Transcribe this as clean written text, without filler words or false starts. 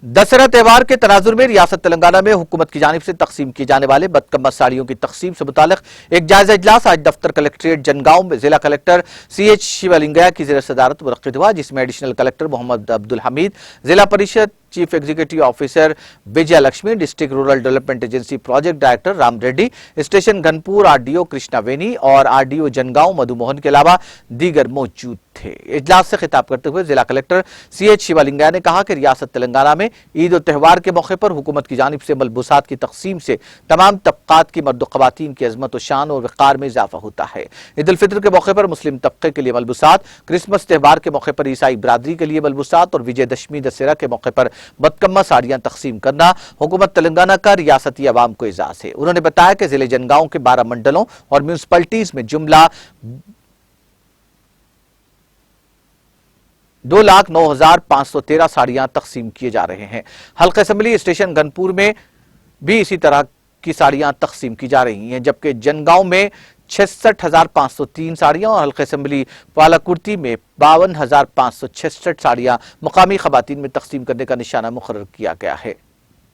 दशहरा त्यौहार के तनाजुर में रियासत तेलंगाना में हुकूमत की जानिब से तकसीम की जाने वाले बदकम्मा साड़ियों की तकसीम से मुतालिक एक जायजा इजलास आज दफ्तर कलेक्ट्रेट जनगांव में जिला कलेक्टर CH शिवलिंगया की ज़ेर सदारत मुनक्किद हुआ, जिसमें additional collector Mohammed Abdul Hameed, Zilla Parishad chief executive officer Vijaya Lakshmi, district rural development agency project director Ram Reddy, station Ghanpur RDO Krishna Veni और RDO जनगांव मधु मोहन के अलावा दीगर मौजूद थे। इजलास से खिताब करते हुए जिला कलेक्टर CH शिवलिंगया ने कहा कि रियासत तेलंगाना में ईद और त्यौहार के मौके पर हुकूमत की जानिब से मलबूसात की तकसीम से तमाम तबकात की मर्द ख़वातीन की अजमत व शान और वक़ार में इजाफा होता है। ईद उल फितर के मौके पर मुस्लिम तबके के लिए मलबूसात, क्रिसमस त्यौहार के मौके पर ईसाई बरादरी के लिए मलबूसात और विजयदशमी दशहरा के मौके पर बदकम्मा साड़ियां तकसीम करना हुकूमत तेलंगाना का रियासती अवाम को एजाज है। उन्होंने बताया कि जिले जनगांव के 12 मंडलों और म्यूनसिपलिटीज में जुमला 2,09,513 साड़ियां तकसीम किए जा रहे हैं। हल्का असेंबली स्टेशन घनपुर में भी इसी तरह की साड़ियां तकसीम की जा रही हैं, जबकि जनगांव में 66,503 साड़ियां और हल्का असेंबली पालाकुर्ती में 52,566 साड़ियां मुकामी खवातीन में तकसीम करने का निशाना मुकर्रर किया गया है।